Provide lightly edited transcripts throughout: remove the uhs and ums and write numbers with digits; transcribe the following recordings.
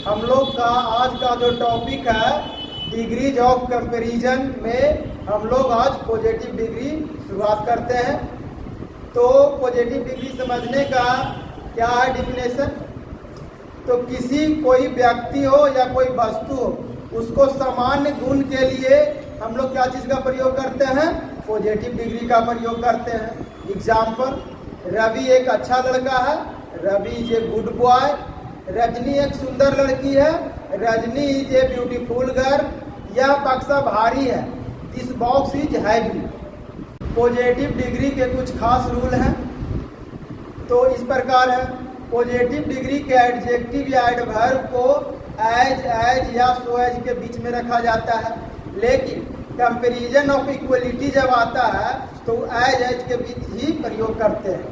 हम लोग का आज का जो टॉपिक है डिग्रीज ऑफ कंपैरिजन में हम लोग आज पॉजिटिव डिग्री शुरुआत करते हैं। तो पॉजिटिव डिग्री समझने का क्या है डिफिनेशन। तो किसी कोई व्यक्ति हो या कोई वस्तु हो उसको सामान्य गुण के लिए हम लोग क्या चीज़ का प्रयोग करते हैं, पॉजिटिव डिग्री का प्रयोग करते हैं। एग्जाम्पल, रवि एक अच्छा लड़का है, Ravi is a good boy. Rajni एक सुंदर लड़की है, Rajni is a beautiful girl. यह बक्सा भारी है, this box is heavy. Positive degree के कुछ खास रूल हैं। तो इस प्रकार है, पॉजिटिव डिग्री के एडजेक्टिव या एडवर्ब को एज या सो एज के बीच में रखा जाता है, लेकिन कंपैरिजन ऑफ इक्वलिटी जब आता है तो एज के बीच ही प्रयोग करते हैं।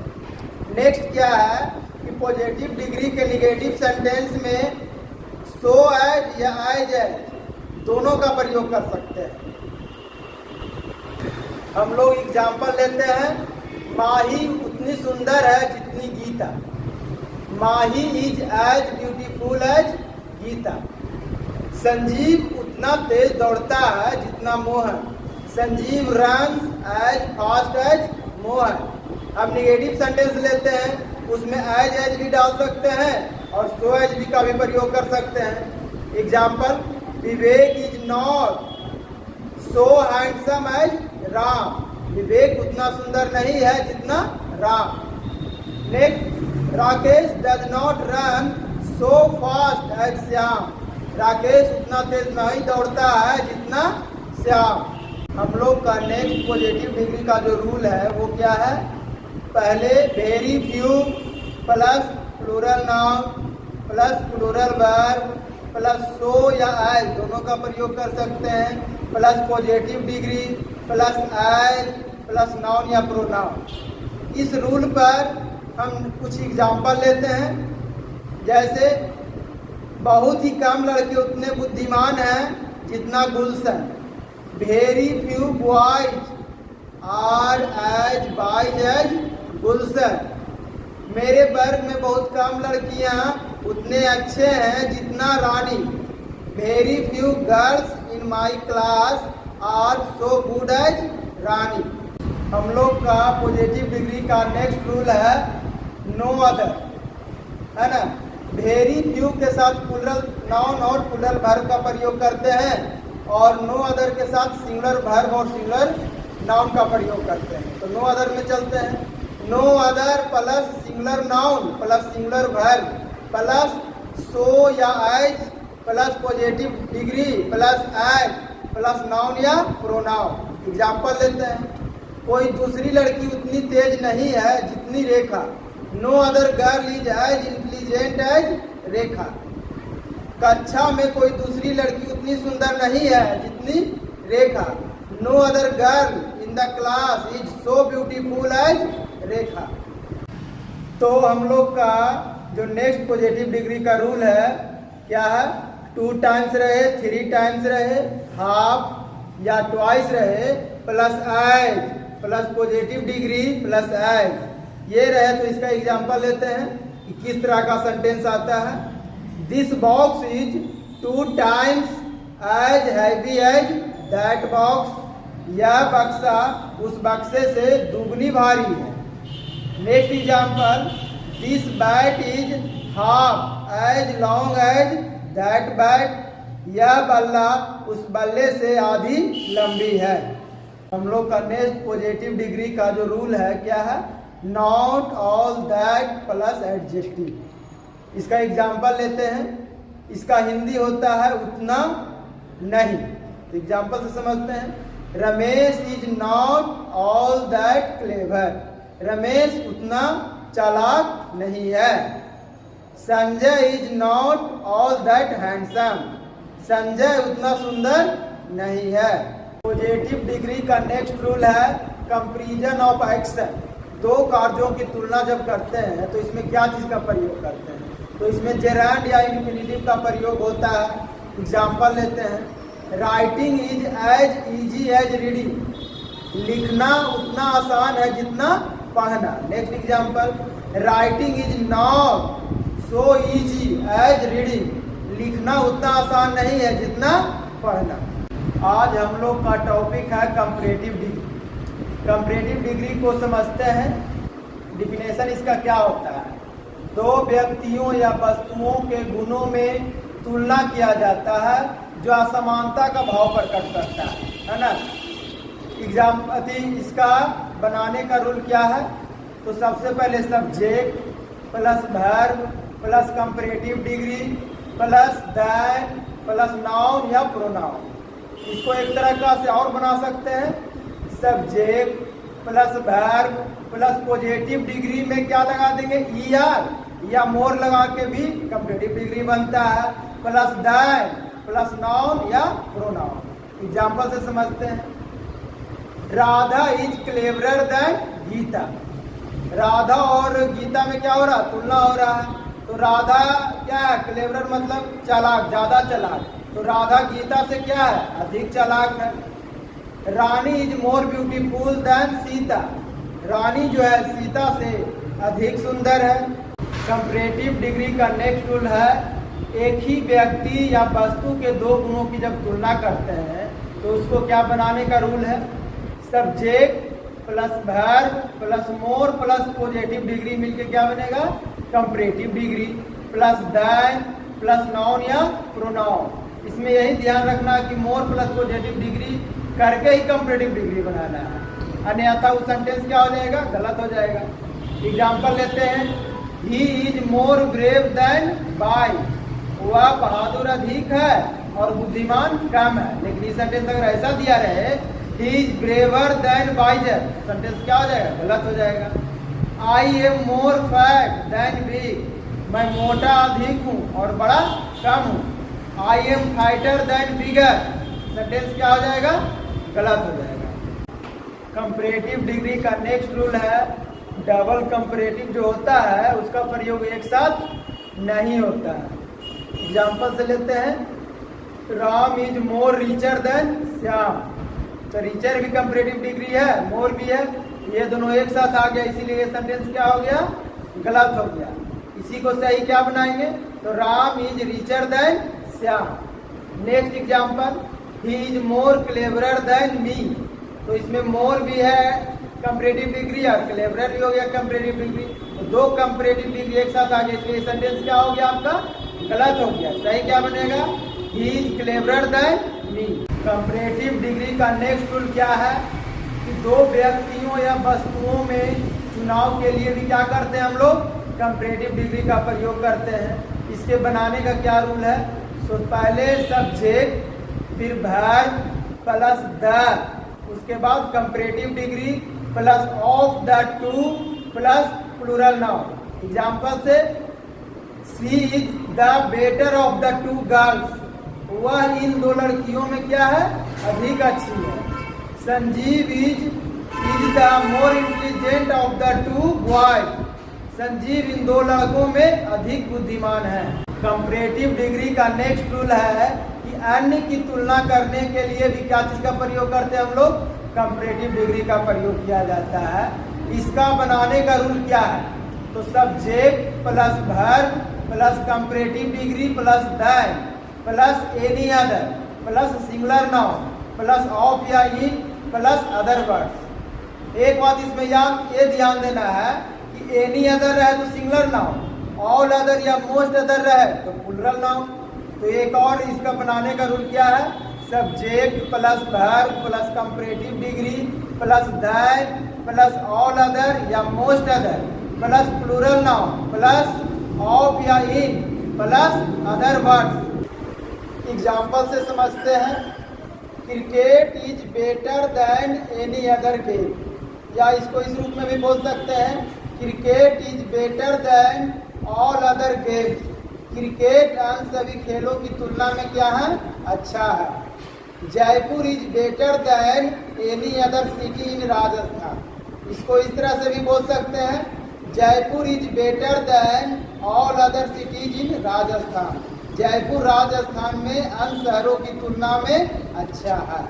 नेक्स्ट क्या है कि पॉजिटिव डिग्री के निगेटिव सेंटेंस में सो एज या एज दोनों का प्रयोग कर सकते हैं। हम लोग एग्जाम्पल लेते हैं, माही उतनी सुंदर है जितनी Gita. Mahi is as beautiful as Gita. Sanjeev उतना तेज दौड़ता है जितना Mohan. Sanjeev runs as fast as Mohan. अब निगेटिव सेंटेंस लेते हैं, उसमें एज भी डाल सकते हैं और सो एज भी का भी प्रयोग कर सकते हैं। Example, Vivek is not so handsome as Ram. Vivek उतना सुंदर नहीं है जितना Ram. Next, Rakesh does not run so fast as Shyam. Rakesh उतना तेज नहीं दौड़ता है जितना श्याम। हम लोग का नेक्स्ट पॉजिटिव डिग्री का जो रूल है वो क्या है, पहले very few plus plural noun plus plural verb plus so या एज दोनों का प्रयोग कर सकते हैं, plus positive degree plus as plus noun या प्रोनाउन। इस रूल पर हम कुछ एग्जाम्पल लेते हैं। जैसे, बहुत ही कम लड़के उतने बुद्धिमान हैं जितना Gulshan. Very few boys are as wise as Gulshan. मेरे वर्ग में बहुत कम लड़कियां उतने अच्छे हैं जितना Rani. Very few girls in my class are so good as Rani. हम लोग का पॉजिटिव डिग्री का नेक्स्ट रूल है नो अदर, है ना। वेरी फ्यू के साथ प्लूरल नाउन और प्लूरल वर्ब का प्रयोग करते हैं और नो अदर के साथ सिंगुलर वर्ब और सिंगुलर नाउन का प्रयोग करते हैं। तो नो अदर में चलते हैं, no other plus singular noun plus singular verb plus so या as plus positive degree plus as plus noun या प्रोनाउन। एग्जाम्पल लेते हैं, कोई दूसरी लड़की उतनी तेज नहीं है जितनी Rekha. No other girl is as intelligent as Rekha. कक्षा में कोई दूसरी लड़की उतनी सुंदर नहीं है जितनी Rekha. No other girl in the class is so beautiful as Rekha. तो हम लोग का जो नेक्स्ट पॉजिटिव डिग्री का रूल है क्या है, 2 टाइम्स रहे, 3 टाइम्स रहे, हाफ या ट्वाइस रहे plus as plus positive degree plus as ये रहे। तो इसका एग्जाम्पल लेते हैं कि किस तरह का सेंटेंस आता है। This box is 2 times as heavy as that box. यह बक्सा उस बक्से से दुगनी भारी है। Next example, this bat is half as long as that bat. यह बल्ला उस बल्ले से आधी लंबी है। हम लोग का नेक्स्ट पॉजिटिव डिग्री का जो रूल है क्या है, not all that plus adjective. इसका एग्जाम्पल लेते हैं, इसका हिंदी होता है उतना नहीं। तो एग्जाम्पल से समझते हैं, Ramesh is not all that clever. Ramesh उतना चालाक नहीं है। Sanjay is not all that handsome. Sanjay उतना सुंदर नहीं है। पॉजिटिव डिग्री का नेक्स्ट रूल है कंपैरिजन ऑफ एक्शन। 2 कार्यों की तुलना जब करते हैं तो इसमें क्या चीज़ का प्रयोग करते हैं, तो इसमें जेरांड या इन्फिनिटिव का प्रयोग होता है। एग्जाम्पल लेते हैं, writing is as easy as reading. लिखना उतना आसान है जितना पढ़ना। Next example, writing is not so easy as reading. सुनना उतना आसान नहीं है जितना पढ़ना। आज हम लोग का टॉपिक है कंपैरेटिव डिग्री। कंपैरेटिव डिग्री को समझते हैं। डिफिनेशन इसका क्या होता है? दो व्यक्तियों या वस्तुओं के गुणों में तुलना किया जाता है जो असमानता का भाव प्रकट करता है ना। इसका बनाने का रूल क्या है? तो सबसे पहले subject plus verb plus comparative degree plus than plus noun या प्रोनाउन। इसको एक तरह का से और बना सकते हैं, subject plus verb plus positive degree में क्या लगा देंगे, ईआर या मोर लगा के भी कंपैरेटिव डिग्री बनता है, प्लस दैन प्लस नाउन या प्रोनाउन। एग्जाम्पल से समझते हैं। Radha is cleverer than Geeta. Radha और गीता में क्या हो रहा है? तुलना हो रहा है। तो राधा क्या है? क्लेवरर मतलब चालाक, ज्यादा चालाक। तो राधा गीता से क्या है? अधिक चालाक है। Rani is more beautiful than Sita. Rani जो है सीता से अधिक सुंदर है। कंपैरेटिव डिग्री का नेक्स्ट रूल है, एक ही व्यक्ति या वस्तु के दो गुणों की जब तुलना करते हैं तो उसको क्या बनाने का रूल है? Subject plus verb plus more plus positive degree मिलके क्या बनेगा? Comparative degree plus than plus noun या प्रोनाउन। इसमें यही ध्यान रखना कि मोर प्लस पॉजिटिव डिग्री करके ही कंपैरेटिव डिग्री बनाना है, अन्यथा वो सेंटेंस क्या हो जाएगा? गलत हो जाएगा। एग्जाम्पल लेते हैं, he is more brave than by. वह बहादुर अधिक है और बुद्धिमान कम है। लेकिन ये सेंटेंस अगर ऐसा दिया रहे, he is braver than wiser, sentence क्या हो जाएगा? गलत हो जाएगा। I am more fat than big. मैं मोटा अधिक हूँ और बड़ा कम हूँ। I am fatter than bigger, sentence क्या हो जाएगा? गलत हो जाएगा। कंपैरेटिव डिग्री का नेक्स्ट रूल है, डबल कंपैरेटिव जो होता है उसका प्रयोग एक साथ नहीं होता है। एग्जाम्पल से लेते हैं, Ram is more richer than Shyam. तो रिचर भी कंपैरेटिव डिग्री है, मोर भी है, ये दोनों एक साथ आ गया, इसीलिए ये सेंटेंस क्या हो गया? गलत हो गया। इसी को सही क्या बनाएंगे? तो Ram is richer than Shyam. Next example, he is more cleverer than me. तो इसमें मोर भी है कंपैरेटिव डिग्री और क्लेवरर भी हो गया कंपैरेटिव डिग्री। तो दो कंपैरेटिव डिग्री एक साथ आ गए, इसलिए सेंटेंस क्या हो गया आपका? गलत हो गया। सही क्या बनेगा? He is cleverer than me. Comparative degree का नेक्स्ट रूल क्या है कि दो व्यक्तियों या वस्तुओं में चुनाव के लिए भी क्या करते हैं हम लोग? कंपैरेटिव डिग्री का प्रयोग करते हैं। इसके बनाने का क्या रूल है? तो पहले सब्जेक्ट फिर वर्ब प्लस द, उसके बाद comparative degree plus of the two plus plural noun. Example से, she is the better of the two girls. वह इन दो लड़कियों में क्या है? अधिक अच्छी है। Sanjeev is the more intelligent of the two boys. Sanjeev इन दो लड़कों में अधिक बुद्धिमान है। कंपैरेटिव डिग्री का नेक्स्ट रूल है कि अन्य की तुलना करने के लिए भी क्या चीज का प्रयोग करते हैं हम लोग? कंपैरेटिव डिग्री का प्रयोग किया जाता है। इसका बनाने का रूल क्या है? तो subject plus verb plus comparative degree plus than plus any other plus singular noun plus of या इन प्लस अदर वर्ड्स। एक बात इसमें ये ध्यान देना है कि एनी अदर रहे तो सिंगुलर नाउन, ऑल अदर या मोस्ट अदर रहे तो प्लूरल नाउन। तो एक और इसका बनाने का रूल क्या है? Subject plus verb plus comparative degree plus than plus all other या most other plus plural noun plus of या in plus other words. Example से समझते हैं, cricket is better than any other game, या इसको इस रूप में भी बोल सकते हैं, cricket is better than all other games. Cricket अन्य सभी खेलों की तुलना में क्या है? अच्छा है। Jaipur is better than any other city in Rajasthan. इसको इस तरह से भी बोल सकते हैं, Jaipur is better than all other cities in Rajasthan. Jaipur Rajasthan में अन्य शहरों की तुलना में अच्छा है।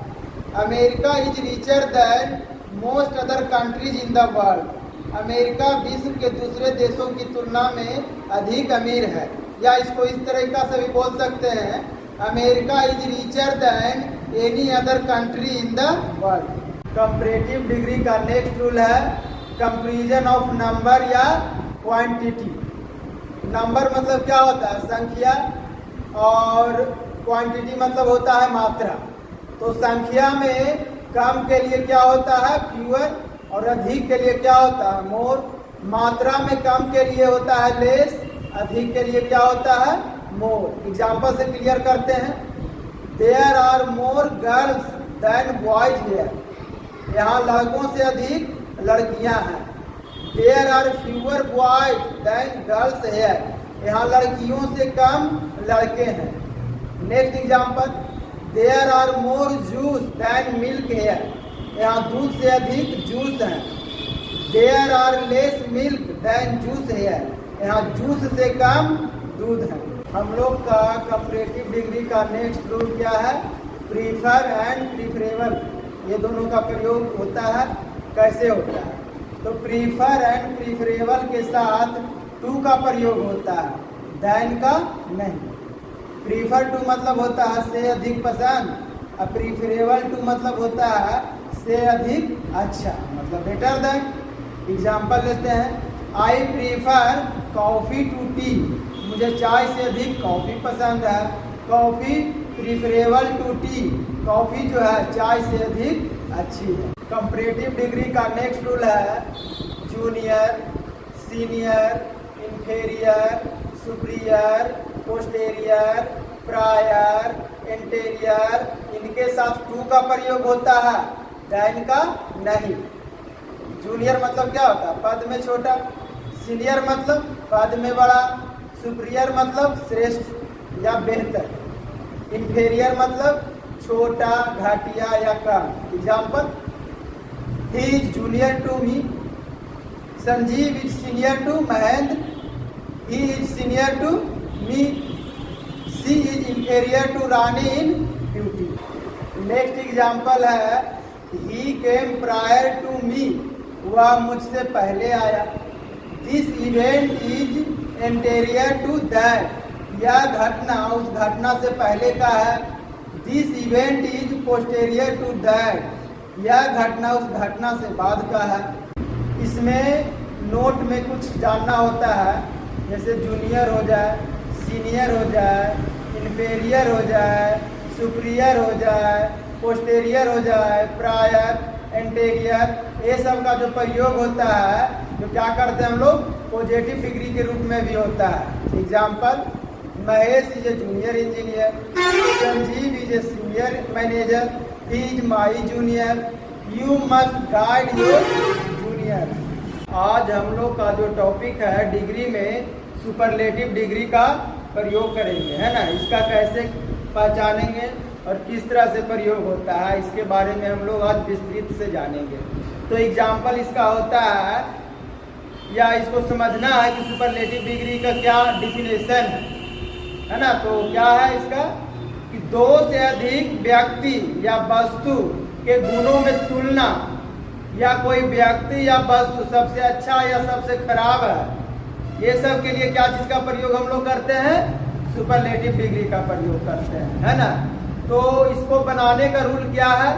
America is richer than most other countries in the world. America विश्व के दूसरे देशों की तुलना में अधिक अमीर है। या इसको इस तरीका से भी बोल सकते हैं, America is richer than any other country in the world. Comparative degree का नेक्स्ट रूल है कंपैरिजन ऑफ नंबर या क्वांटिटी। नंबर मतलब क्या होता है? संख्या, और क्वांटिटी मतलब होता है मात्रा। तो संख्या में कम के लिए क्या होता है? फ्यूअर, और अधिक के लिए क्या होता है? मोर। मात्रा में कम के लिए होता है लेस, अधिक के लिए क्या होता है? मोर। एग्जाम्पल से क्लियर करते हैं। There are more girls than boys here. यहाँ लड़कों से अधिक लड़कियां हैं। There are fewer boys than girls here. यहाँ लड़कियों से कम लड़के हैं। Next example, there are more juice than milk here. यहाँ दूध से अधिक जूस है। There are less milk than juice here. यहाँ जूस से कम दूध है। हम लोग का कंपैरेटिव डिग्री का नेक्स्ट रूल क्या है? Prefer and preferable. ये दोनों का प्रयोग होता है। कैसे होता है? तो प्रीफर एंड प्रीफरेबल के साथ टू का प्रयोग होता है, देन का नहीं। प्रीफर टू मतलब होता है से अधिक पसंद, और प्रीफरेबल टू मतलब होता है से अधिक अच्छा, मतलब बेटर देन। एग्जाम्पल लेते हैं, I prefer coffee to tea. मुझे चाय से अधिक कॉफ़ी पसंद है। Coffee preferable to tea. Coffee जो है चाय से अधिक अच्छी है। कंपैरेटिव डिग्री का नेक्स्ट रूल है junior, senior, inferior, superior, posterior, prior, interior. इनके साथ टू का प्रयोग होता है, देन का नहीं। जूनियर मतलब क्या होता है? पद में छोटा। सीनियर मतलब पद में बड़ा। सुपीरियर मतलब श्रेष्ठ या बेहतर। इंफीरियर मतलब छोटा, घटिया या कम। Example, he is junior to me. Sanjeev is senior to Mahendra. He is senior to me. She is inferior to Rani in beauty. Next example है, he came prior to me. वह मुझसे पहले आया। This event is anterior to that. यह घटना उस घटना से पहले का है। This event is posterior to that. यह घटना उस घटना से बाद का है। इसमें नोट में कुछ जानना होता है, जैसे जूनियर हो जाए, सीनियर हो जाए, इन्फीरियर हो जाए, सुपीरियर हो जाए, पोस्टेरियर हो जाए, प्रायर, एंटेरियर। ये सब का जो प्रयोग होता है, जो क्या करते हैं हम लोग, पॉजिटिव डिग्री के रूप में भी होता है। Example, Mahesh is a junior engineer. Sanjeev is a senior manager. He is my junior. You must guide your junior. आज हम लोग का जो टॉपिक है, डिग्री में सुपरलेटिव डिग्री का प्रयोग करेंगे, है ना। इसका कैसे पहचानेंगे और किस तरह से प्रयोग होता है, इसके बारे में हम लोग आज विस्तृत से जानेंगे। तो एग्जाम्पल इसका होता है, या इसको समझना है कि सुपरलेटिव डिग्री का क्या डिफिनेशन है ना। तो क्या है इसका, कि दो से अधिक व्यक्ति या वस्तु के गुणों में तुलना, या कोई व्यक्ति या वस्तु सबसे अच्छा या सबसे खराब है, ये सब के लिए क्या चीज का प्रयोग हम लोग करते हैं? सुपरलेटिव डिग्री का प्रयोग करते हैं, है ना। तो इसको बनाने का रूल क्या है?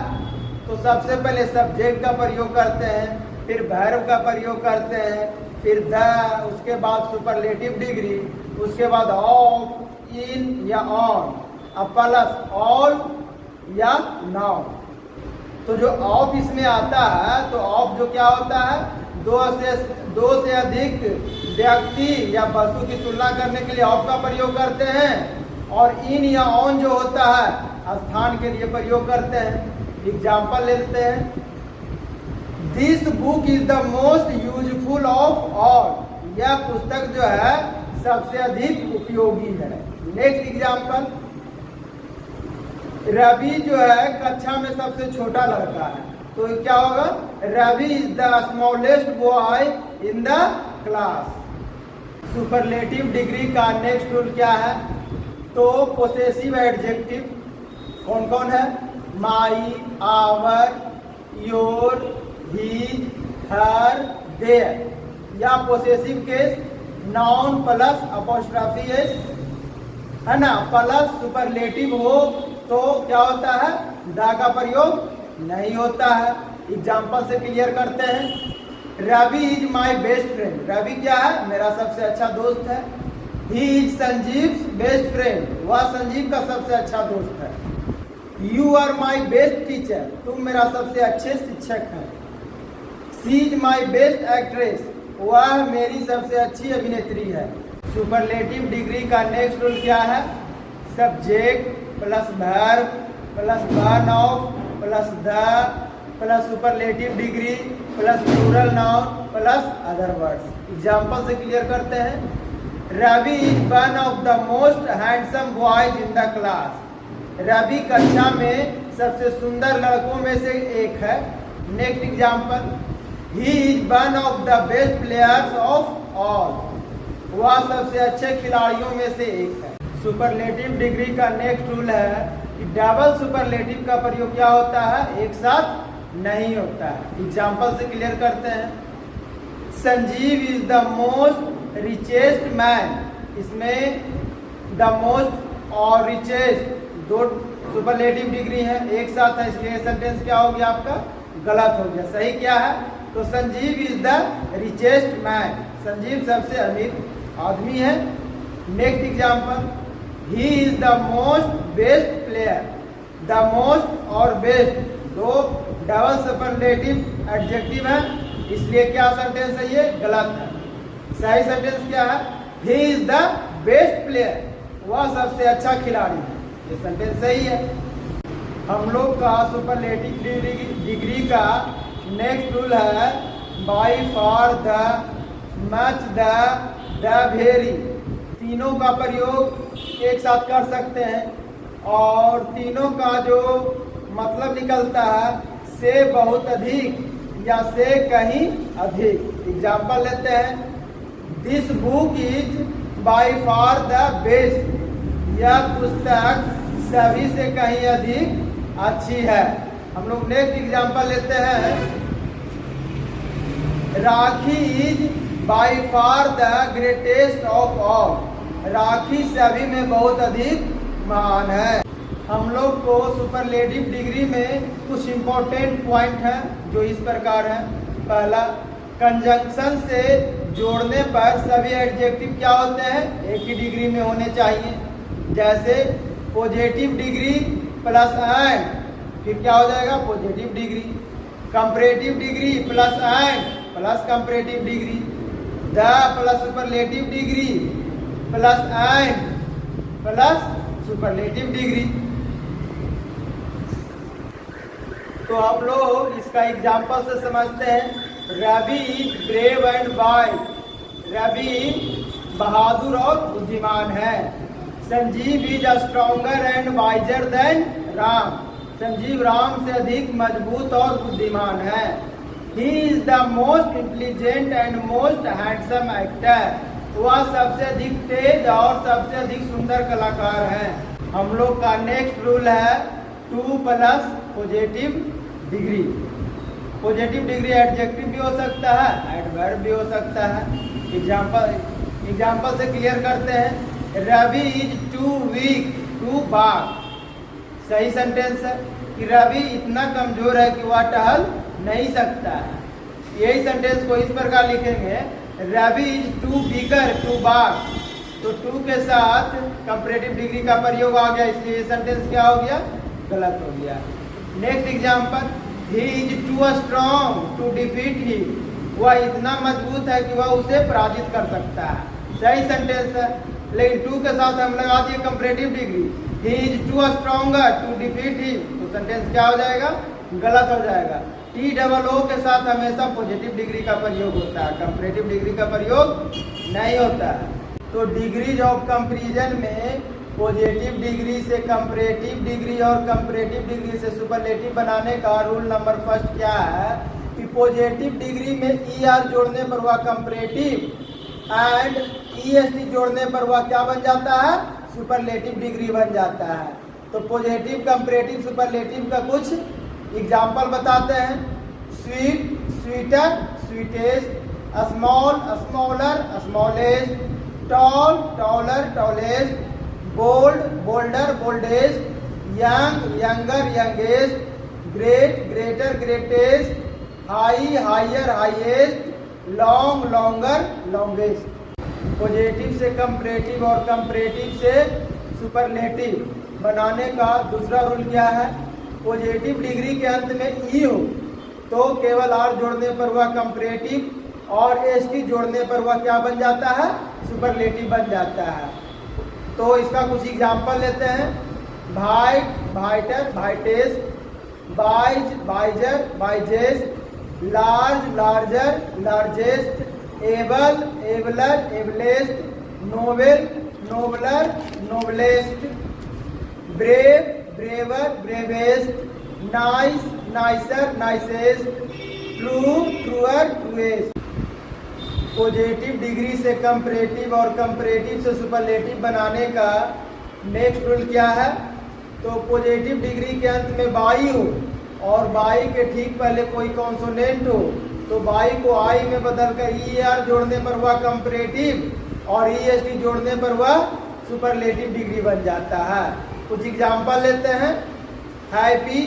तो सबसे पहले सब्जेक्ट का प्रयोग करते हैं, फिर वर्ब का प्रयोग करते हैं, फिर द, उसके बाद सुपरलेटिव डिग्री, उसके बाद ऑफ, इन या ऑन, अब प्लस ऑल या नाउ। तो जो ऑफ इसमें आता है, तो ऑफ जो क्या होता है, दो से अधिक व्यक्ति या वस्तु की तुलना करने के लिए ऑफ का प्रयोग करते हैं। और इन या ऑन जो होता है, स्थान के लिए प्रयोग करते हैं। एग्जाम्पल लेते हैं, this book is the most useful of all. यह पुस्तक जो है सबसे अधिक उपयोगी है। नेक्स्ट एग्जाम्पल, रवि जो है कक्षा में सबसे छोटा लड़का है। तो क्या होगा, Ravi is the smallest boy in the class. Superlative degree का नेक्स्ट रूल क्या है? तो पोसेसिव एडजेक्टिव कौन कौन है? My, our, your, his, her, their. या possessive case noun plus apostrophe S, है ना, प्लस सुपरलेटिव हो तो क्या होता है, द का प्रयोग नहीं होता है। एग्जाम्पल से क्लियर करते हैं। Ravi is my best friend, Ravi क्या है, मेरा सबसे अच्छा दोस्त है। He is Sanjeev best friend, वह संजीव का सबसे अच्छा दोस्त है। You are my best teacher, तुम मेरा सबसे अच्छे शिक्षक है। She is my best actress, वह मेरी सबसे अच्छी अभिनेत्री है। सुपरलेटिव डिग्री का नेक्स्ट रूल क्या है, subject plus verb plus one of plus the plus superlative degree plus plural noun plus other words. Example से क्लियर करते हैं। Ravi is one of the most handsome boys in the class, Ravi कक्षा में सबसे सुंदर लड़कों में से एक है। Next example, he is one of the best players of all, वह सबसे अच्छे खिलाड़ियों में से एक है। सुपरलेटिव डिग्री का नेक्स्ट रूल है कि डबल सुपरलेटिव का प्रयोग क्या होता है, एक साथ नहीं होता है। एग्जाम्पल से क्लियर करते हैं। Sanjeev is the most richest man, इसमें द मोस्ट और रिचेस्ट दो सुपरलेटिव डिग्री है, एक साथ है, इसलिए सेंटेंस क्या हो गया आपका, गलत हो गया। सही क्या है, तो Sanjeev is the richest man, Sanjeev सबसे अमीर आदमी है। Next example, he is the most best player, the most और बेस्ट दो डबल सुपरलेटिव एडजेक्टिव है, इसलिए क्या सेंटेंस है, ये गलत है। सही सेंटेंस क्या है, he is the best player, वह सबसे अच्छा खिलाड़ी है, ये सेंटेंस सही है। हम लोग का सुपरलेटिव डिग्री का नेक्स्ट रूल है by far the much the very, तीनों का प्रयोग एक साथ कर सकते हैं और तीनों का जो मतलब निकलता है से बहुत अधिक या से कहीं अधिक। एग्जाम्पल लेते हैं। This book is by far the best, यह पुस्तक सभी से कहीं अधिक अच्छी है। हम लोग नेक्स्ट एग्जाम्पल लेते हैं। Rakhi is by far the greatest of all, Rakhi सभी में बहुत अधिक महान है। हम लोग को सुपरलेटिव डिग्री में कुछ इम्पोर्टेंट पॉइंट हैं जो इस प्रकार हैं। पहला, कंजंक्शन से जोड़ने पर सभी एडजेक्टिव क्या होते हैं, एक ही डिग्री में होने चाहिए। जैसे पॉजिटिव डिग्री प्लस एंड, फिर क्या हो जाएगा, positive degree. Comparative degree plus and plus comparative degree. The plus superlative degree plus and plus superlative degree. तो हम लोग इसका एग्जाम्पल से समझते हैं। Ravi is brave and wise, Ravi बहादुर और बुद्धिमान है। Sanjeev is stronger and wiser than Ram, Sanjeev Ram से अधिक मजबूत और बुद्धिमान है। He is the most intelligent and most handsome actor, वह सबसे अधिक तेज और सबसे अधिक सुंदर कलाकार है। हम लोग का नेक्स्ट रूल है 2 plus positive degree. Positive degree adjective भी हो सकता है, एडवर्ब भी हो सकता है। एग्जाम्पल से क्लियर करते हैं। Ravi is too weak to walk, सही सेंटेंस है कि रवि इतना कमजोर है कि वह टहल नहीं सकता है। यही सेंटेंस को इस प्रकार लिखेंगे, Ravi is too bigger to walk, तो टू के साथ कंपैरेटिव डिग्री का प्रयोग आ गया, इसलिए ये सेंटेंस क्या हो गया, गलत हो गया। Next example, he is too strong to defeat he, वह इतना मजबूत है कि वह उसे पराजित कर सकता है, सही सेंटेंस है। लेकिन टू के साथ हम लगा दिए comparative degree, he is too stronger to defeat he, तो सेंटेंस क्या हो जाएगा, गलत हो जाएगा। टी डबल ओ के साथ हमेशा पॉजिटिव डिग्री का प्रयोग होता है, कंपैरेटिव डिग्री का प्रयोग नहीं होता है। तो डिग्रीज ऑफ कंपैरिजन में पॉजिटिव डिग्री से कंपैरेटिव डिग्री और कंपैरेटिव डिग्री से सुपरलेटिव बनाने का रूल नंबर फर्स्ट क्या है कि पॉजिटिव डिग्री में ई आर जोड़ने पर वह comparative and E S T जोड़ने पर वह क्या बन जाता है, सुपरलेटिव डिग्री बन जाता है। तो पॉजिटिव कंपैरेटिव सुपरलेटिव का कुछ एग्जाम्पल बताते हैं। Sweet sweeter sweetest, small smaller smallest, tall taller tallest, bold bolder boldest, young younger youngest, great greater greatest, high higher highest, long longer longest. Positive से comparative और कंपैरेटिव से superlative बनाने का दूसरा रूल क्या है? पॉजिटिव डिग्री के अंत में ई हो तो केवल आर जोड़ने पर वह कंपैरेटिव और एसटी जोड़ने पर वह क्या बन जाता है? सुपरलेटिव बन जाता है। तो इसका कुछ एग्जाम्पल लेते हैं। White whiter whitest, wise wiser wisest, large larger largest, able abler ablest, noble nobler noblest, brave braver bravest, nice nicer nicest, true truer truest. Positive degree से कंपैरेटिव और कंपैरेटिव से सुपरलेटिव बनाने का नेक्स्ट रूल क्या है? तो positive degree के अंत में बाई हो और बाई के ठीक पहले कोई कॉन्सोनेंट हो तो बाई को आई में बदलकर ई आर जोड़ने पर वह कंपैरेटिव और ई एस टी जोड़ने पर वह सुपरलेटिव डिग्री बन जाता है। कुछ एग्जाम्पल लेते हैं। Happy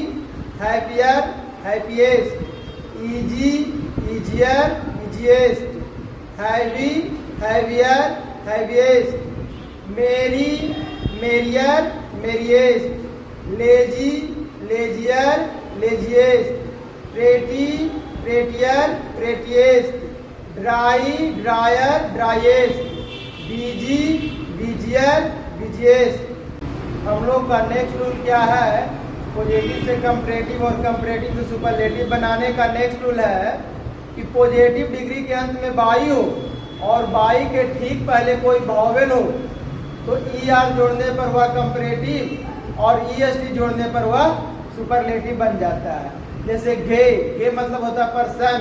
happier happiest, easy easier easiest, heavy heavier heaviest, merry merrier merriest, lazy lazier laziest, pretty prettier prettiest, dry drier driest, busy busier busiest. हम लोग का नेक्स्ट रूल क्या है? पॉजिटिव से कंपैरेटिव और कंपैरेटिव से सुपरलेटिव बनाने का नेक्स्ट रूल है कि पॉजिटिव डिग्री के अंत में बाई हो और बाई के ठीक पहले कोई वॉवेल हो तो ई आर जोड़ने पर वह कंपैरेटिव और ई एस टी जोड़ने पर वह सुपरलेटिव बन जाता है। जैसे गे, गे मतलब होता है पर्सन,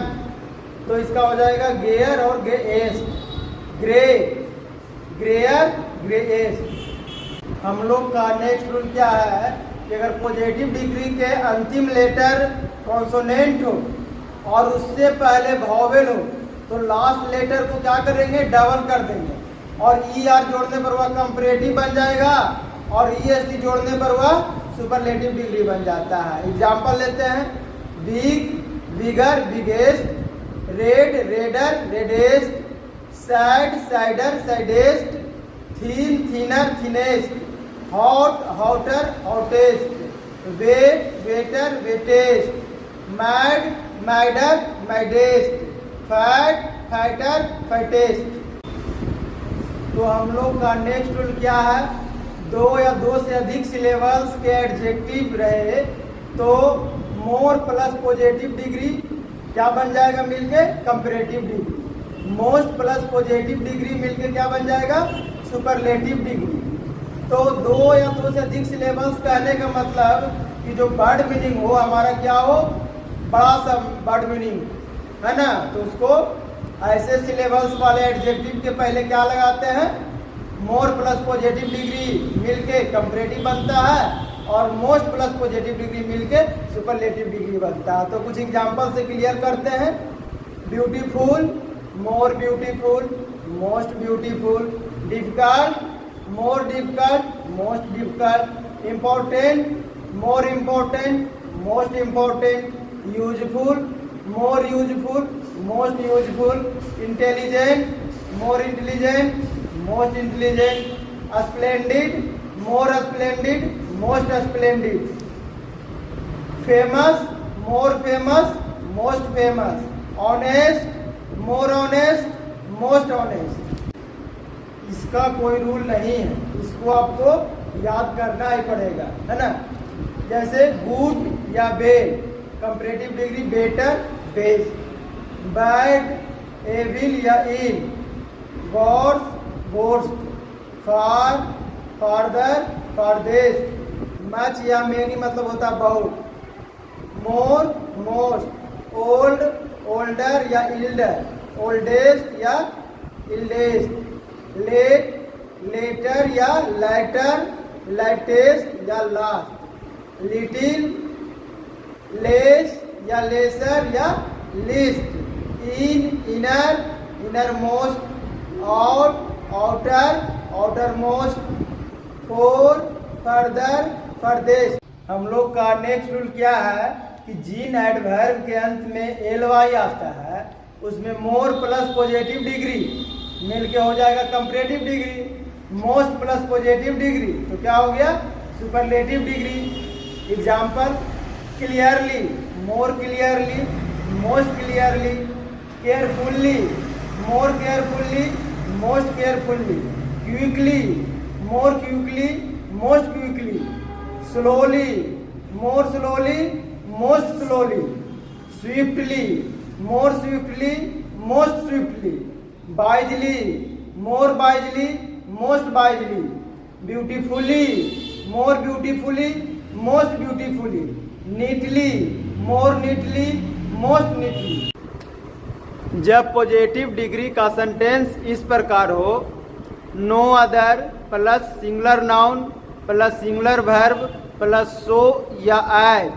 तो इसका हो जाएगा गेयर और गेएस्ट, ग्रे ग्रेयर ग्रेएस्ट। हम लोग का नेक्स्ट रूल क्या है कि अगर पॉजिटिव डिग्री के अंतिम लेटर कॉन्सोनेंट हो और उससे पहले वॉवेल हो तो लास्ट लेटर को क्या करेंगे? डबल कर देंगे और ई आर जोड़ने पर वह कंपैरेटिव बन जाएगा और ई एस टी जोड़ने पर वह सुपरलेटिव डिग्री बन जाता है। एग्जाम्पल लेते हैं। Big bigger biggest, red redder reddest, sad sadder saddest, thin thinner thinnest, hot hotter hottest, wet wetter wettest, mad madder maddest, fat fatter fattest. तो हम लोग का नेक्स्ट रूल क्या है? दो या दो से अधिक सिलेबल्स के एडजेक्टिव रहे तो मोर प्लस पॉजिटिव डिग्री क्या बन जाएगा मिलके? Comparative degree. Most plus positive degree मिलके क्या बन जाएगा? Superlative degree. तो दो या दो से अधिक सिलेबल्स कहने का मतलब कि जो वर्ड मीनिंग हो हमारा क्या हो? बड़ा सा वर्ड मीनिंग है ना, तो उसको ऐसे सिलेबल्स वाले एडजेक्टिव के पहले क्या लगाते हैं? मोर प्लस पॉजिटिव डिग्री मिलके कंपैरेटिव बनता है और मोस्ट प्लस पॉजिटिव डिग्री मिलके सुपरलेटिव डिग्री बनता है। तो कुछ एग्जांपल से क्लियर करते हैं। Beautiful more beautiful most beautiful, difficult more difficult most difficult, important more important most important, useful more useful most useful, intelligent more intelligent most intelligent, splendid more splendid most splendid, famous more famous most famous, honest more honest most honest. इसका कोई rule नहीं है, इसको आपको याद करना ही पड़ेगा, है ना। जैसे गुड या bad, comparative degree better best, bad evil या ill, worse worst, far farther farthest, much या मेनी मतलब होता है बहुत, मोर मोस्ट, ओल्ड ओल्डर या इल्डर, ओल्डेस्ट या इल्डेस्ट, लेट लेटर या लाइटर लाइटेस्ट या लास्ट, लिटिल लेस या लेसर या least, in inner innermost, out outer outermost, fore further furthest. हम लोग का नेक्स्ट रूल क्या है कि जीन एडवर्ब के अंत में एल वाई आता है, उसमें मोर प्लस पॉजिटिव डिग्री मिलके हो जाएगा comparative degree, most plus positive degree तो क्या हो गया superlative degree. Example clearly, more clearly, most clearly, carefully, more carefully, most carefully, quickly, more quickly, most quickly, slowly, more slowly, most slowly, swiftly, more swiftly, most swiftly, wisely, more wisely, most wisely, beautifully, more beautifully, most beautifully, neatly, more neatly, most neatly. जब positive degree का sentence इस प्रकार हो, no other plus singular noun plus singular verb plus so या as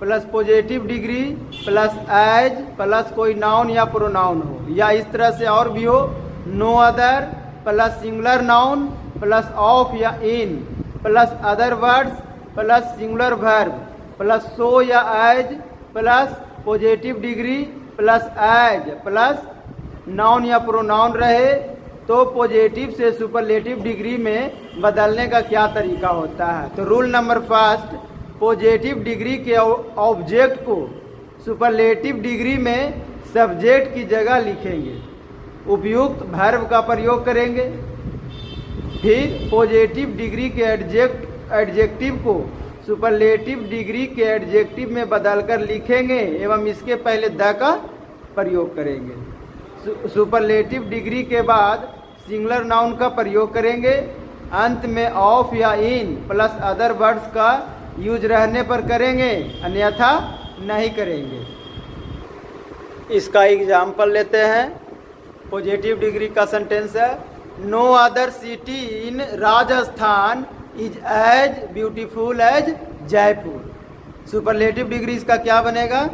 plus positive degree plus as plus कोई noun या pronoun हो, या इस तरह से और भी हो, no other plus singular noun plus of या in plus other words plus singular verb plus so या as plus positive degree plus as plus noun या प्रोनाउन रहे तो पॉजिटिव से सुपरलेटिव डिग्री में बदलने का क्या तरीका होता है। तो rule number first, positive degree के ऑब्जेक्ट को सुपरलेटिव डिग्री में सब्जेक्ट की जगह लिखेंगे, उपयुक्त वर्ब का प्रयोग करेंगे। फिर पॉजिटिव डिग्री के एडजेक्टिव को सुपरलेटिव डिग्री के एडजेक्टिव में बदलकर लिखेंगे एवं इसके पहले द का प्रयोग करेंगे। सुपरलेटिव डिग्री के बाद सिंगुलर नाउन का प्रयोग करेंगे। अंत में ऑफ या इन प्लस अदर वर्ड्स का यूज रहने पर करेंगे, अन्यथा नहीं करेंगे। इसका एग्जाम्पल लेते हैं। पॉजिटिव डिग्री का सेंटेंस है, no other city in Rajasthan is as beautiful as Jaipur. Superlative degree इसका क्या बनेगा,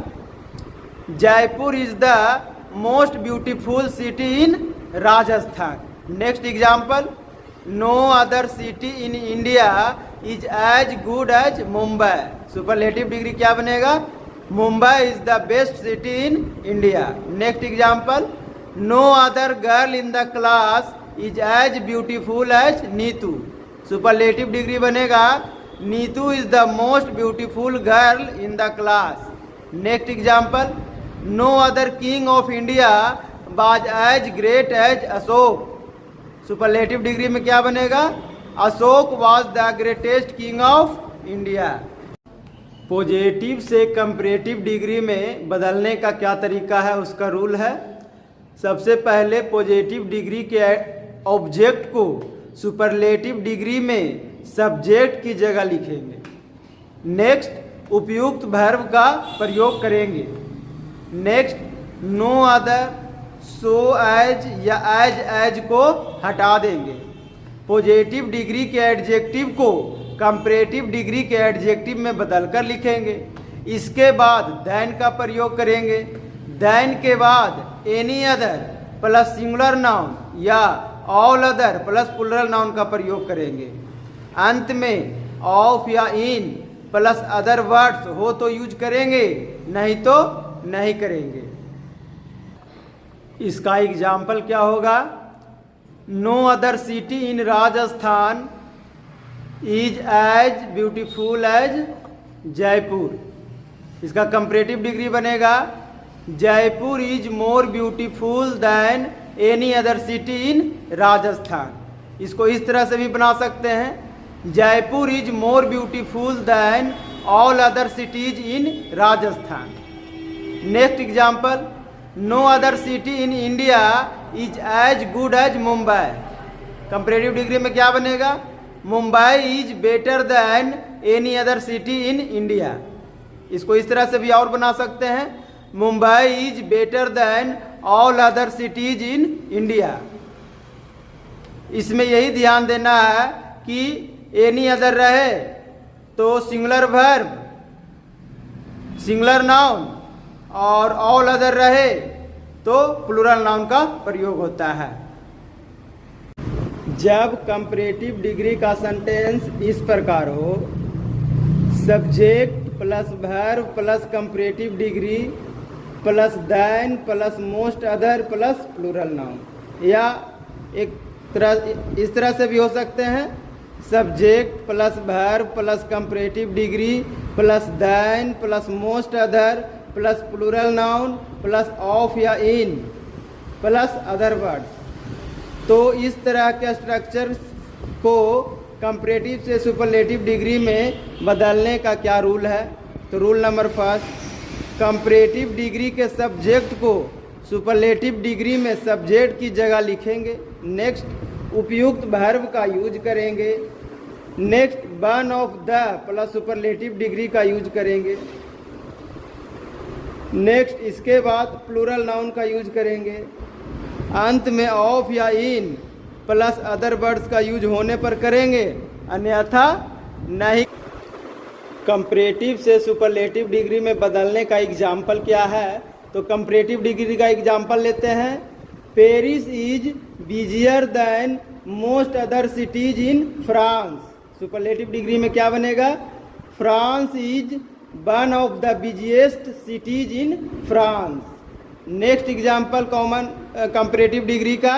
Jaipur is the most beautiful city in Rajasthan. Next example, no other city in India is as good as Mumbai. Superlative degree क्या बनेगा, Mumbai is the best city in India. Next example, no other girl in the class is as beautiful as Neetu. Superlative degree बनेगा, Neetu is the most beautiful girl in the class. Next example, no other king of India was as great as Ashok. Superlative degree में क्या बनेगा, Ashok was the greatest king of India. Positive से comparative degree में बदलने का क्या तरीका है, उसका रूल है। सबसे पहले पॉजिटिव डिग्री के ऑब्जेक्ट को सुपरलेटिव डिग्री में सब्जेक्ट की जगह लिखेंगे। नेक्स्ट उपयुक्त वर्ब का प्रयोग करेंगे। Next no other, so as या एज को हटा देंगे। पॉजिटिव डिग्री के एडजेक्टिव को कंपैरेटिव डिग्री के एडजेक्टिव में बदलकर लिखेंगे। इसके बाद देन का प्रयोग करेंगे। देन के बाद any other plus singular noun या all other plus plural noun का प्रयोग करेंगे। अंत में ऑफ या इन प्लस अदर वर्ड्स हो तो यूज करेंगे, नहीं तो नहीं करेंगे। इसका एग्जाम्पल क्या होगा, no other city in Rajasthan is as beautiful as Jaipur. इसका कंपैरेटिव डिग्री बनेगा, Jaipur is more beautiful than any other city in Rajasthan. इसको इस तरह से भी बना सकते हैं, Jaipur is more beautiful than all other cities in Rajasthan. Next example, no other city in India is as good as Mumbai. Comparative degree में क्या बनेगा, Mumbai is better than any other city in India. इसको इस तरह से भी और बना सकते हैं, Mumbai is better then all other cities in India. इसमें यही ध्यान देना है कि एनी अदर रहे तो सिंगुलर वर्ब, सिंगुलर नाउन, और ऑल अदर रहे तो प्लूरल नाउन का प्रयोग होता है। जब कंपैरेटिव डिग्री का सेंटेंस इस प्रकार हो, subject plus verb plus comparative degree plus than plus most other plus plural noun, या एक तरह इस तरह से भी हो सकते हैं, subject plus verb plus comparative degree plus than plus most other plus plural noun plus of या इन प्लस अदर वर्ड्स। तो इस तरह के स्ट्रक्चर को कंपैरेटिव से सुपरलेटिव डिग्री में बदलने का क्या रूल है? तो rule number first, comparative degree के सब्जेक्ट को सुपरलेटिव डिग्री में सब्जेक्ट की जगह लिखेंगे। नेक्स्ट, उपयुक्त वर्ब का यूज करेंगे। Next, one of the plus superlative degree का यूज करेंगे। नेक्स्ट, इसके बाद प्लूरल नाउन का यूज करेंगे। अंत में ऑफ या इन प्लस अदर वर्ड्स का यूज होने पर करेंगे, अन्यथा नहीं। कंपैरेटिव से सुपरलेटिव डिग्री में बदलने का एग्जाम्पल क्या है? तो कंपैरेटिव डिग्री का एग्जाम्पल लेते हैं। Paris is busier than most other cities in France. Superlative degree में क्या बनेगा? France is one of the busiest cities in France. Next example common comparative degree का,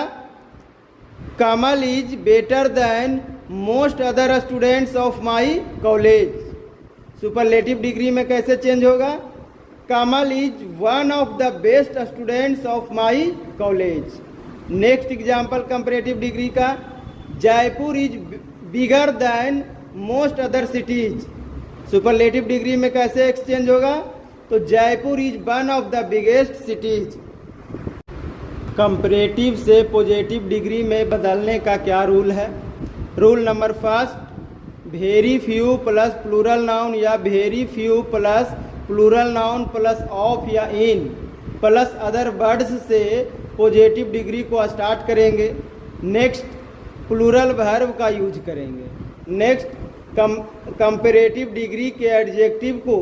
Kamal is better than most other students of my college. Superlative degree में कैसे change होगा? Kamal is one of the best students of my college. Next example comparative degree का, Jaipur is bigger than most other cities. Superlative degree में कैसे exchange होगा? तो Jaipur is one of the biggest cities. Comparative से positive degree में बदलने का क्या रूल है? Rule number first, very few plus plural noun या very few plus plural noun plus of या इन प्लस अदर वर्ड्स से पॉजिटिव डिग्री को स्टार्ट करेंगे। नेक्स्ट, प्लूरल वर्ब का यूज करेंगे। नेक्स्ट, कंपैरेटिव डिग्री के एडजेक्टिव को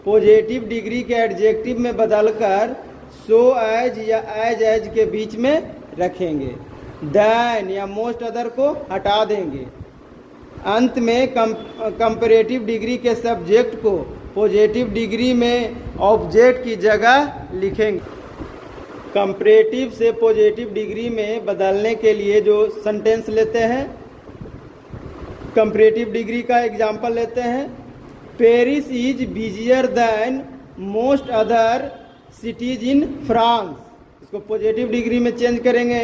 पॉजिटिव डिग्री के एडजेक्टिव में बदलकर सो एज या एज के बीच में रखेंगे। देन या मोस्ट अदर को हटा देंगे। अंत में कंपैरेटिव डिग्री के सब्जेक्ट को पॉजिटिव डिग्री में ऑब्जेक्ट की जगह लिखेंगे। कंपैरेटिव से पॉजिटिव डिग्री में बदलने के लिए जो सेंटेंस लेते हैं, कंपैरेटिव डिग्री का एग्जाम्पल लेते हैं। Paris is busier than most other cities in France. इसको पॉजिटिव डिग्री में चेंज करेंगे,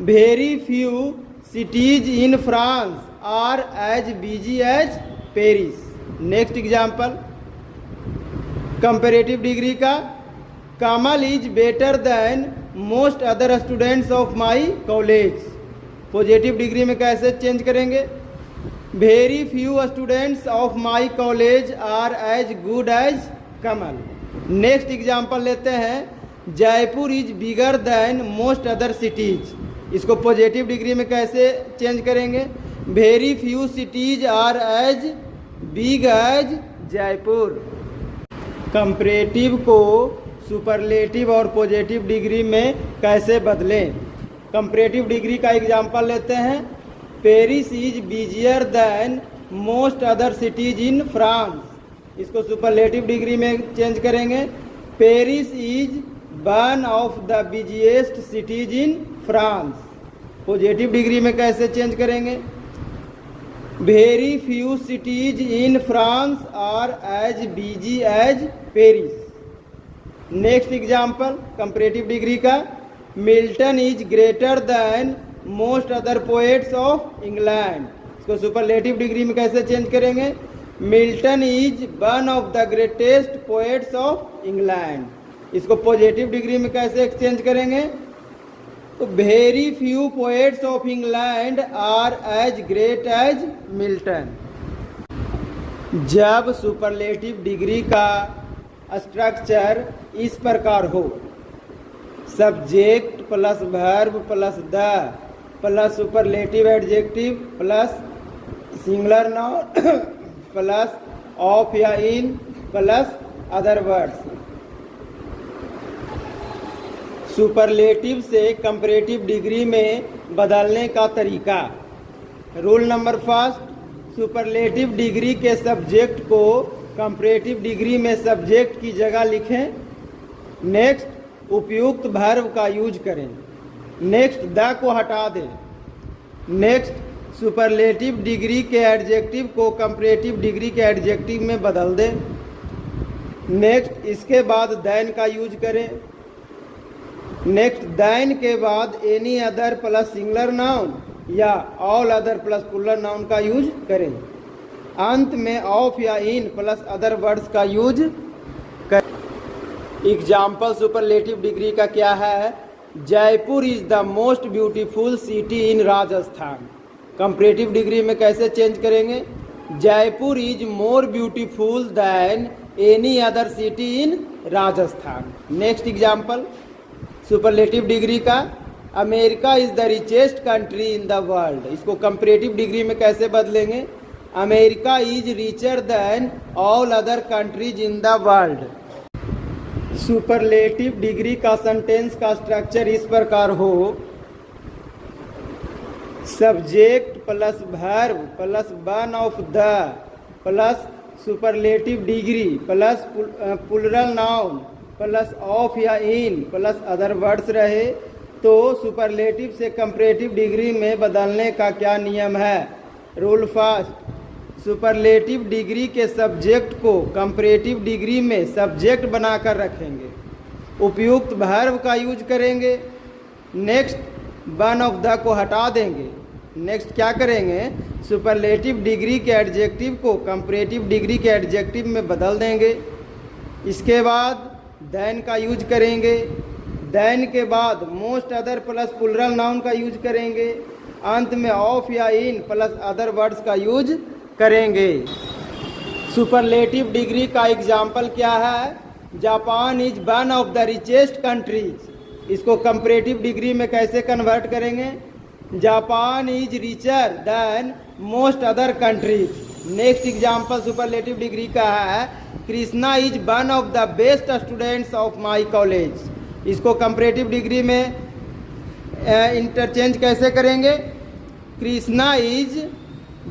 very few cities in France are as busy as Paris. Next example comparative degree का, Kamal is better than most other students of my college. Positive degree में कैसे change करेंगे? Very few students of my college are as good as Kamal. Next example लेते हैं, Jaipur is bigger than most other cities. इसको positive degree में कैसे change करेंगे? Very few cities are as big as Jaipur. Comparative को सुपरलेटिव और positive degree में कैसे बदलें? कंपैरेटिव डिग्री का एग्जाम्पल लेते हैं। Paris is busier than most other cities in France. इसको सुपरलेटिव डिग्री में चेंज करेंगे, Paris is one of the busiest cities in France. Positive degree में कैसे चेंज करेंगे? Very few cities in France are as busy as Paris. Next example comparative degree का, Milton is greater than most other poets of England. इसको superlative degree में कैसे change करेंगे? Milton is one of the greatest poets of England. इसको positive degree में कैसे exchange करेंगे? तो very few poets of England are as great as Milton. जब सुपरलेटिव डिग्री का स्ट्रक्चर इस प्रकार हो, subject plus verb plus the plus superlative adjective plus singular noun plus of या in plus other words. Superlative से comparative degree में बदलने का तरीका। Rule number first, superlative degree के सब्जेक्ट को कंपैरेटिव डिग्री में सब्जेक्ट की जगह लिखें। नेक्स्ट, उपयुक्त वर्ब का यूज करें। नेक्स्ट, द को हटा दें। नेक्स्ट, सुपरलेटिव डिग्री के एडजेक्टिव को कंपैरेटिव डिग्री के एडजेक्टिव में बदल दें। नेक्स्ट, इसके बाद दैन का यूज करें। नेक्स्ट, दैन के बाद any other plus singular noun या all other plus plural noun का यूज करें। अंत में ऑफ या इन प्लस अदर वर्ड्स का यूज करें। एग्जाम्पल सुपरलेटिव डिग्री का क्या है? Jaipur is the most beautiful city in Rajasthan. Comparative degree में कैसे चेंज करेंगे? Jaipur is more beautiful than any other city in Rajasthan. Next example superlative degree का, America is the richest country in the world. इसको comparative degree में कैसे बदलेंगे? America is richer than all other countries in the world. Superlative degree का sentence का structure इस प्रकार हो, subject plus verb plus one of the plus superlative degree plus plural noun plus of या in plus other words रहे तो superlative से comparative degree में बदलने का क्या नियम है? रूल फर्स्ट, सुपरलेटिव डिग्री के सब्जेक्ट को कंपैरेटिव डिग्री में सब्जेक्ट बनाकर रखेंगे। उपयुक्त वर्ब का यूज करेंगे। नेक्स्ट, वन ऑफ द को हटा देंगे। नेक्स्ट क्या करेंगे? सुपरलेटिव डिग्री के एडजेक्टिव को कंपैरेटिव डिग्री के एडजेक्टिव में बदल देंगे। इसके बाद देन का यूज करेंगे। देन के बाद most other plus plural noun का यूज करेंगे। अंत में ऑफ या इन प्लस अदर वर्ड्स का यूज करेंगे। सुपरलेटिव डिग्री का एग्जाम्पल क्या है? Japan is one of the richest countries. इसको कंपैरेटिव डिग्री में कैसे कन्वर्ट करेंगे? Japan is richer than most other countries. Next example superlative degree का है, Krishna is one of the best students of my college. इसको comparative degree में interchange कैसे करेंगे? Krishna is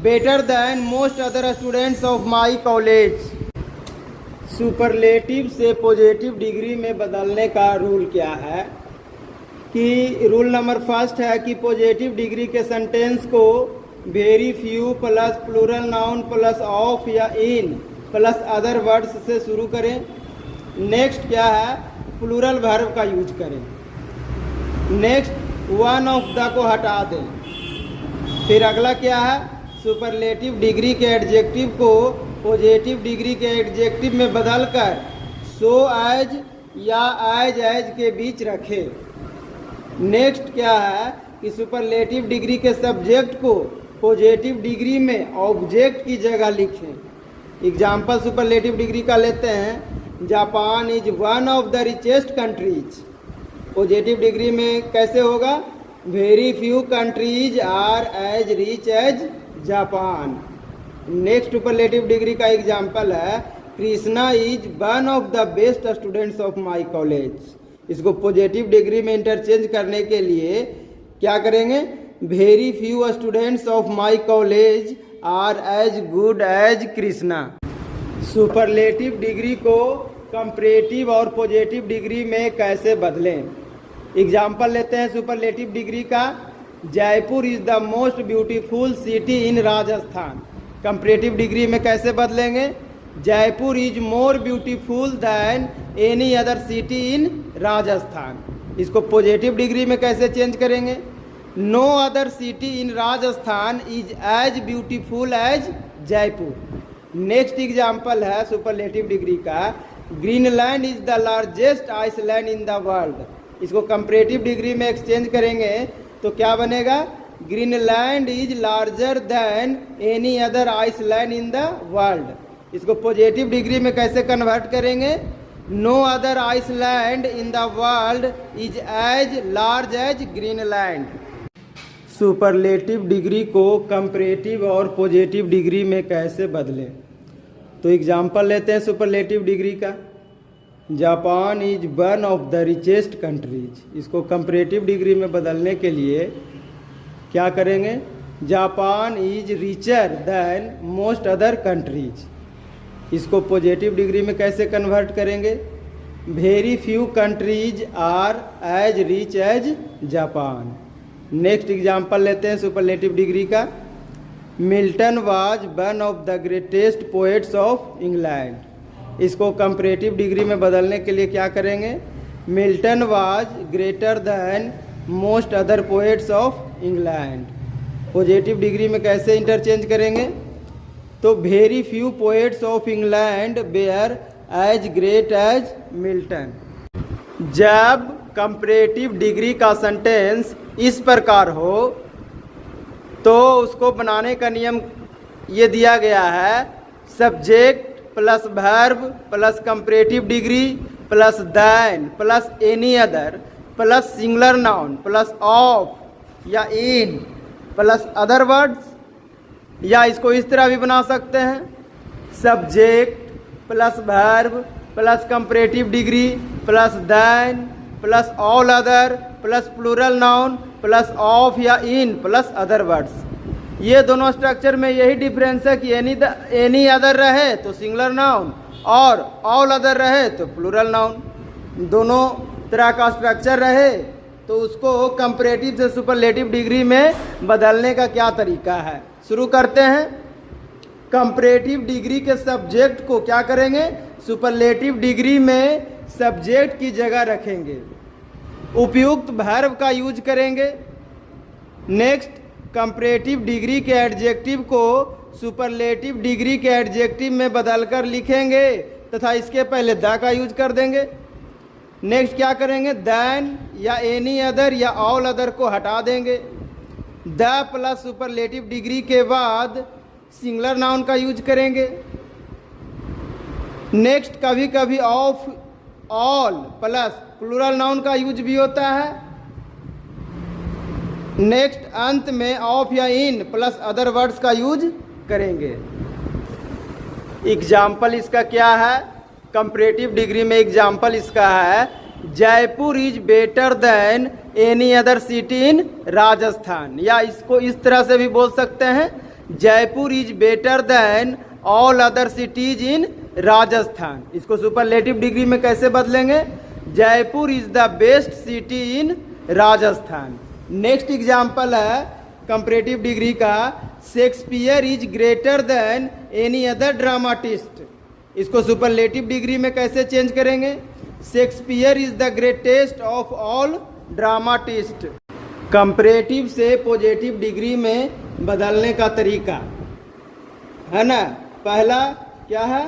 better than most other students of my college. Superlative से positive degree में बदलने का रूल क्या है? कि रूल नंबर फर्स्ट है कि पॉजिटिव डिग्री के सेंटेंस को very few plus plural noun plus of या इन प्लस अदर वर्ड्स से शुरू करें। नेक्स्ट क्या है? प्लूरल वर्ब का यूज करें। नेक्स्ट, वन ऑफ द को हटा दें। फिर अगला क्या है? सुपरलेटिव डिग्री के एडजेक्टिव को पॉजिटिव डिग्री के एडजेक्टिव में बदलकर सो एज या एज के बीच रखें। नेक्स्ट क्या है कि सुपरलेटिव डिग्री के सब्जेक्ट को पॉजिटिव डिग्री में ऑब्जेक्ट की जगह लिखें। एग्जाम्पल सुपरलेटिव डिग्री का लेते हैं, Japan is one of the richest countries. Positive degree में कैसे होगा? Very few countries are as rich as Japan. Next superlative degree का एग्जाम्पल है, Krishna is one of the best students of my college. इसको positive degree में interchange करने के लिए क्या करेंगे? Very few students of my college are as good as Krishna. Superlative degree को कंपैरेटिव और पॉजिटिव डिग्री में कैसे बदलें? एग्जाम्पल लेते हैं सुपरलेटिव डिग्री का, Jaipur is the most beautiful city in Rajasthan. Comparative degree में कैसे बदलेंगे? Jaipur is more beautiful than any other city in Rajasthan. इसको पॉजिटिव डिग्री में कैसे चेंज करेंगे? No other city in Rajasthan is as beautiful as Jaipur. Next example है superlative degree का, Greenland is the largest island in the world. इसको comparative degree में exchange करेंगे तो क्या बनेगा? Greenland is larger than any other island in the world. इसको positive degree में कैसे कन्वर्ट करेंगे? No other island in the world is as large as Greenland. Superlative degree को कंपैरेटिव और पॉजिटिव डिग्री में कैसे बदलें? तो एग्जाम्पल लेते हैं सुपरलेटिव डिग्री का, Japan is one of the richest countries. इसको कंपैरेटिव डिग्री में बदलने के लिए क्या करेंगे? Japan is richer than most other countries. इसको पॉजिटिव डिग्री में कैसे कन्वर्ट करेंगे? Very few countries are as rich as Japan. Next example लेते हैं सुपरलेटिव डिग्री का। Milton was one of the greatest poets of England. इसको comparative degree में बदलने के लिए क्या करेंगे? Milton was greater than most other poets of England. Positive degree में कैसे इंटरचेंज करेंगे? तो very few poets of England were as great as Milton. जब कंपैरेटिव डिग्री का सेंटेंस इस प्रकार हो तो उसको बनाने का नियम ये दिया गया है, subject plus verb plus comparative degree plus than plus any other plus singular noun plus of या इन प्लस अदर वर्ड्स, या इसको इस तरह भी बना सकते हैं, subject plus verb plus comparative degree plus than plus all other plus plural noun plus of या इन प्लस अदर वर्ड्स। ये दोनों स्ट्रक्चर में यही डिफरेंस है कि एनी अदर रहे तो सिंगुलर नाउन और ऑल अदर रहे तो प्लूरल नाउन। दोनों तरह का स्ट्रक्चर रहे तो उसको कंपैरेटिव से सुपरलेटिव डिग्री में बदलने का क्या तरीका है, शुरू करते हैं। कंपैरेटिव डिग्री के सब्जेक्ट को क्या करेंगे? सुपरलेटिव डिग्री में सब्जेक्ट की जगह रखेंगे, उपयुक्त वर्ब का यूज करेंगे। नेक्स्ट, कंपैरेटिव डिग्री के एडजेक्टिव को सुपरलेटिव डिग्री के एडजेक्टिव में बदलकर लिखेंगे तथा इसके पहले द का यूज कर देंगे। नेक्स्ट क्या करेंगे? देन या एनी अदर या ऑल अदर को हटा देंगे। द प्लस सुपरलेटिव डिग्री के बाद सिंगुलर नाउन का यूज करेंगे। नेक्स्ट, कभी कभी of all plus plural noun का यूज भी होता है। नेक्स्ट, अंत में ऑफ या इन प्लस अदर वर्ड्स का यूज करेंगे। एग्जाम्पल इसका क्या है? कंपैरेटिव डिग्री में एग्जाम्पल इसका है, Jaipur is better than any other city in Rajasthan, या इसको इस तरह से भी बोल सकते हैं, Jaipur is better than all other cities in Rajasthan. इसको सुपरलेटिव डिग्री में कैसे बदलेंगे? Jaipur is the best city in Rajasthan. Next example है कंपैरेटिव डिग्री का, Shakespeare is greater than any other dramatist. इसको सुपरलेटिव डिग्री में कैसे चेंज करेंगे? Shakespeare is the greatest of all dramatist. Comparative से पॉजिटिव डिग्री में बदलने का तरीका है ना, पहला क्या है?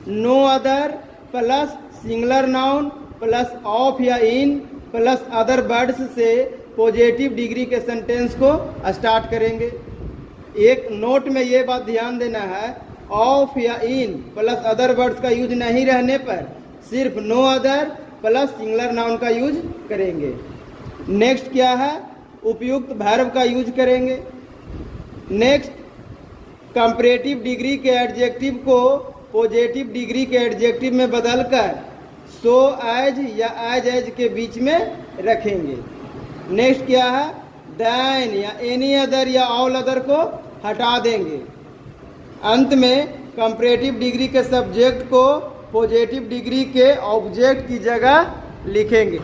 No other plus singular noun plus of या इन प्लस अदर वर्ड्स से पॉजिटिव डिग्री के सेंटेंस को स्टार्ट करेंगे। एक नोट में ये बात ध्यान देना है, ऑफ या इन प्लस अदर वर्ड्स का यूज नहीं रहने पर सिर्फ no other plus singular noun का यूज करेंगे। नेक्स्ट क्या है? उपयुक्त वर्ब का यूज करेंगे। नेक्स्ट, कंपैरेटिव डिग्री के एडजेक्टिव को पॉजिटिव डिग्री के एडजेक्टिव में बदलकर सो एज या एज के बीच में रखेंगे। नेक्स्ट क्या है? देन या एनी अदर या ऑल अदर को हटा देंगे। अंत में कंपैरेटिव डिग्री के सब्जेक्ट को पॉजिटिव डिग्री के ऑब्जेक्ट की जगह लिखेंगे।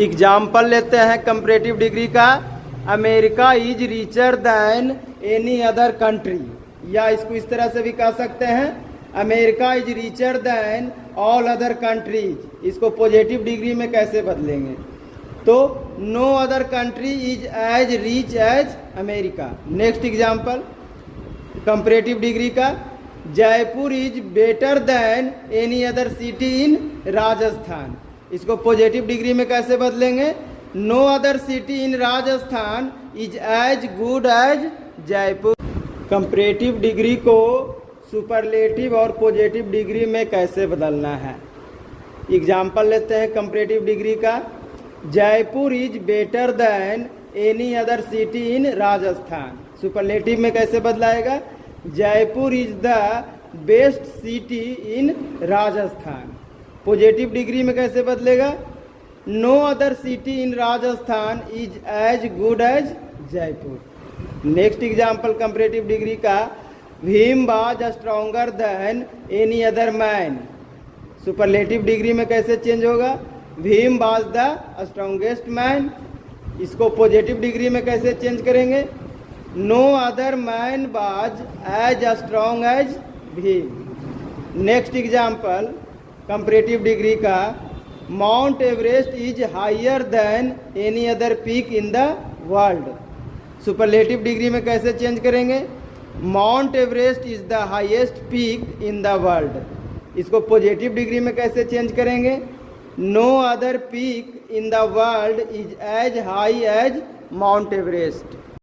एग्जाम्पल लेते हैं कंपैरेटिव डिग्री का, America is richer than any other country, या इसको इस तरह से भी कह सकते हैं, America is richer than all other countries. इसको पॉजिटिव डिग्री में कैसे बदलेंगे? तो no other country is as rich as America. Next example comparative degree का, Jaipur is better than any other city in Rajasthan. इसको पॉजिटिव डिग्री में कैसे बदलेंगे? No other city in Rajasthan is as good as Jaipur. Comparative degree को superlative और positive degree में कैसे बदलना है? एग्जाम्पल लेते हैं कंपैरेटिव डिग्री का, Jaipur is better than any other city in Rajasthan. Superlative में कैसे बदलाएगा? Jaipur is the best city in Rajasthan. Positive degree में कैसे बदलेगा? No other city in Rajasthan is as good as Jaipur. Next example comparative degree का, Bhim was stronger than any other man. Superlative degree में कैसे change होगा? Bhim was the strongest man. इसको positive degree में कैसे चेंज करेंगे? No other man was as strong as Bhim. Next example comparative degree का, Mount Everest is higher than any other peak in the world. Superlative degree में कैसे change करेंगे? Mount Everest is the highest peak in the world. इसको positive degree में कैसे change करेंगे? No other peak in the world is as high as Mount Everest.